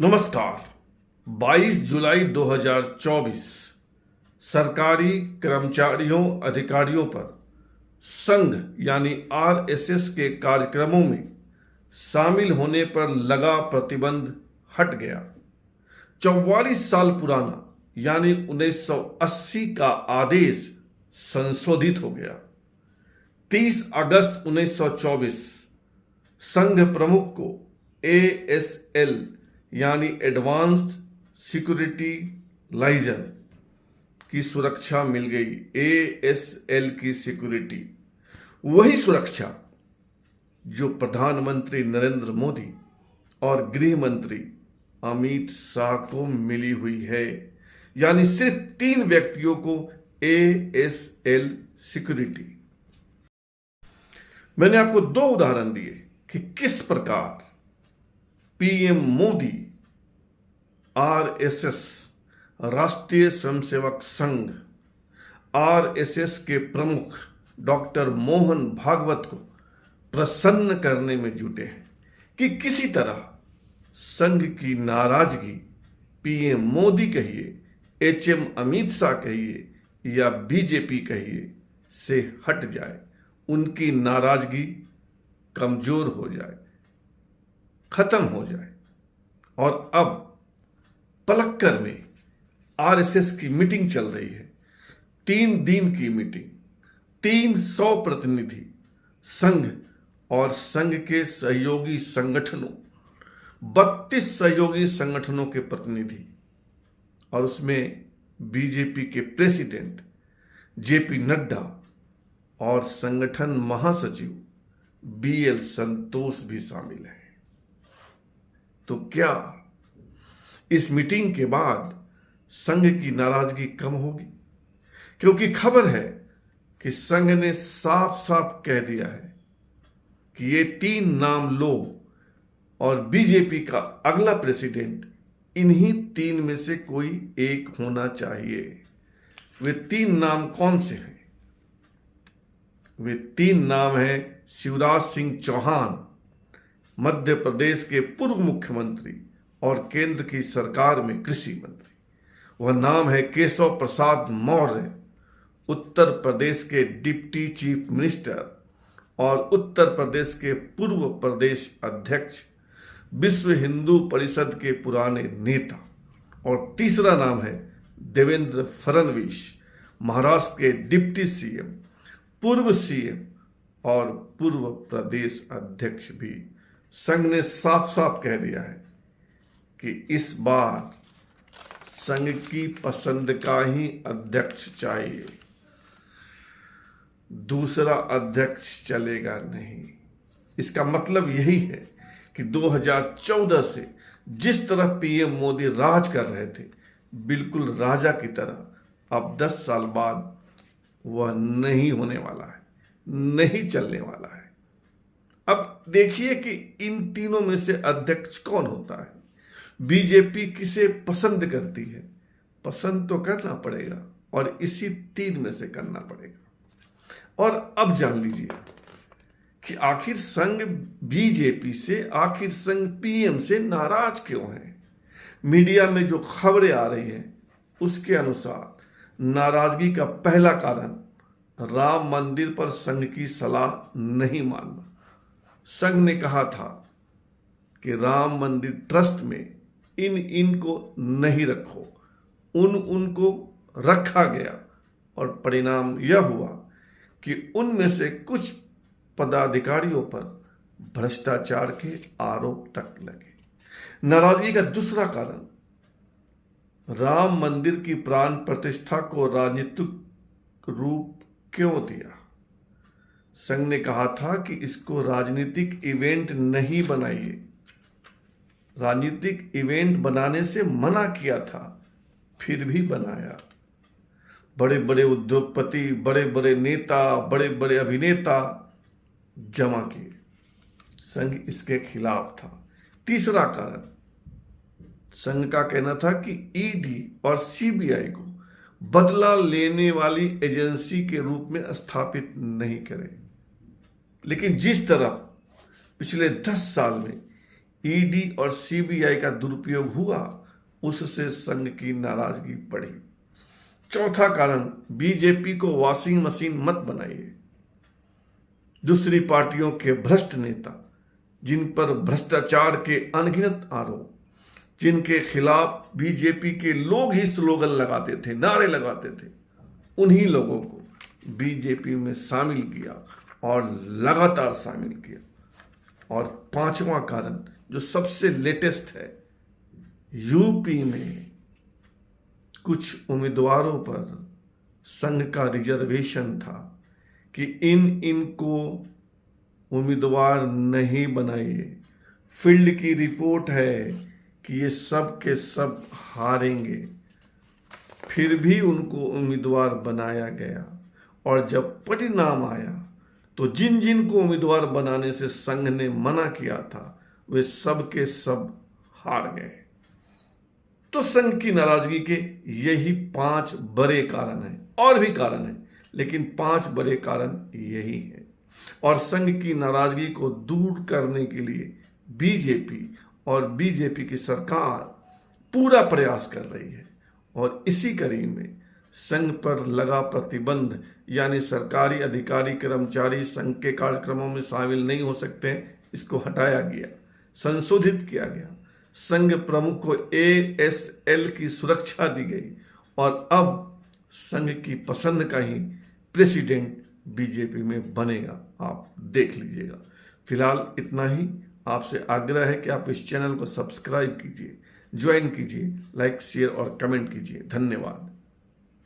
नमस्कार। 22 जुलाई 2024 सरकारी कर्मचारियों अधिकारियों पर संघ यानी आरएसएस के कार्यक्रमों में शामिल होने पर लगा प्रतिबंध हट गया। 44 साल पुराना यानी 1980 का आदेश संशोधित हो गया। 30 अगस्त 1924 संघ प्रमुख को एएसएल यानी एडवांस्ड सिक्योरिटी लाइजन की सुरक्षा मिल गई। एएसएल की सिक्योरिटी, वही सुरक्षा जो प्रधानमंत्री नरेंद्र मोदी और गृह मंत्री अमित शाह को मिली हुई है। यानी सिर्फ 3 व्यक्तियों को एएसएल सिक्योरिटी। मैंने आपको 2 उदाहरण दिए कि किस प्रकार पीएम मोदी, आरएसएस राष्ट्रीय स्वयंसेवक संघ, आरएसएस के प्रमुख डॉक्टर मोहन भागवत को प्रसन्न करने में जुटे हैं कि किसी तरह संघ की नाराजगी पीएम मोदी कहिए, एचएम अमित शाह कहिए या बीजेपी कहिए से हट जाए, उनकी नाराजगी कमजोर हो जाए, खत्म हो जाए। और अब पलक्कड़ में आरएसएस की मीटिंग चल रही है। 3 दिन की मीटिंग, 300 प्रतिनिधि, संघ और संघ के सहयोगी संगठनों, 32 सहयोगी संगठनों के प्रतिनिधि, और उसमें बीजेपी के प्रेसिडेंट जेपी नड्डा और संगठन महासचिव बीएल संतोष भी शामिल हैं। तो क्या इस मीटिंग के बाद संघ की नाराजगी कम होगी? क्योंकि खबर है कि संघ ने साफ साफ कह दिया है कि ये 3 नाम लो और बीजेपी का अगला प्रेसिडेंट इन्हीं 3 में से कोई एक होना चाहिए। वे 3 नाम कौन से हैं? वे 3 नाम हैं शिवराज सिंह चौहान, मध्य प्रदेश के पूर्व मुख्यमंत्री और केंद्र की सरकार में कृषि मंत्री। वह नाम है केशव प्रसाद मौर्य, उत्तर प्रदेश के डिप्टी चीफ मिनिस्टर और उत्तर प्रदेश के पूर्व प्रदेश अध्यक्ष, विश्व हिंदू परिषद के पुराने नेता। और तीसरा नाम है देवेंद्र फडणवीस, महाराष्ट्र के डिप्टी सीएम, पूर्व सीएम और पूर्व प्रदेश अध्यक्ष भी। संघ ने साफ साफ कह दिया है कि इस बार संघ की पसंद का ही अध्यक्ष चाहिए, दूसरा अध्यक्ष चलेगा नहीं। इसका मतलब यही है कि 2014 से जिस तरह पीएम मोदी राज कर रहे थे, बिल्कुल राजा की तरह अब 10 साल बाद वह नहीं होने वाला है, नहीं चलने वाला है। अब देखिए कि इन तीनों में से अध्यक्ष कौन होता है। बीजेपी किसे पसंद करती है? पसंद तो करना पड़ेगा और इसी 3 में से करना पड़ेगा। और अब जान लीजिए कि आखिर संघ बीजेपी से, आखिर संघ पीएम से नाराज क्यों है। मीडिया में जो खबरें आ रही हैं उसके अनुसार नाराजगी का पहला कारण राम मंदिर पर संघ की सलाह नहीं मानना। संघ ने कहा था कि राम मंदिर ट्रस्ट में इनको नहीं रखो, उनको रखा गया और परिणाम यह हुआ कि उनमें से कुछ पदाधिकारियों पर भ्रष्टाचार के आरोप तक लगे। नाराजगी का दूसरा कारण राम मंदिर की प्राण प्रतिष्ठा को राजनीतिक रूप क्यों दिया। संघ ने कहा था कि इसको राजनीतिक इवेंट नहीं बनाइए, राजनीतिक इवेंट बनाने से मना किया था, फिर भी बनाया। बड़े बड़े उद्योगपति, बड़े बड़े नेता, बड़े बड़े अभिनेता जमा किए, संघ इसके खिलाफ था। तीसरा कारण संघ का कहना था कि ईडी और सीबीआई को बदला लेने वाली एजेंसी के रूप में स्थापित नहीं करें। लेकिन जिस तरह पिछले 10 साल में ईडी और सीबीआई का दुरुपयोग हुआ, उससे संघ की नाराजगी बढ़ी। चौथा कारण, बीजेपी को वॉशिंग मशीन मत बनाइए। दूसरी पार्टियों के भ्रष्ट नेता, जिन पर भ्रष्टाचार के अनगिनत आरोप, जिनके खिलाफ बीजेपी के लोग ही स्लोगन लगाते थे, नारे लगाते थे, उन्हीं लोगों को बीजेपी में शामिल किया और लगातार शामिल किया। और पांचवा कारण, जो सबसे लेटेस्ट है, यूपी में कुछ उम्मीदवारों पर संघ का रिजर्वेशन था कि इनको उम्मीदवार नहीं बनाइए। फील्ड की रिपोर्ट है कि ये सब के सब हारेंगे, फिर भी उनको उम्मीदवार बनाया गया। और जब परिणाम आया तो जिन जिन को उम्मीदवार बनाने से संघ ने मना किया था, वे सब के सब हार गए। तो संघ की नाराजगी के यही 5 बड़े कारण हैं, और भी कारण हैं, लेकिन 5 बड़े कारण यही हैं। और संघ की नाराजगी को दूर करने के लिए बीजेपी और बीजेपी की सरकार पूरा प्रयास कर रही है। और इसी कड़ी में संघ पर लगा प्रतिबंध, यानी सरकारी अधिकारी कर्मचारी संघ के कार्यक्रमों में शामिल नहीं हो सकते, इसको हटाया गया, संशोधित किया गया। संघ प्रमुख को ASL की सुरक्षा दी गई और अब संघ की पसंद का ही प्रेसिडेंट बीजेपी में बनेगा। आप देख लीजिएगा। फिलहाल इतना ही। आपसे आग्रह है कि आप इस चैनल को सब्सक्राइब कीजिए, ज्वाइन कीजिए, लाइक, शेयर और कमेंट कीजिए। धन्यवाद।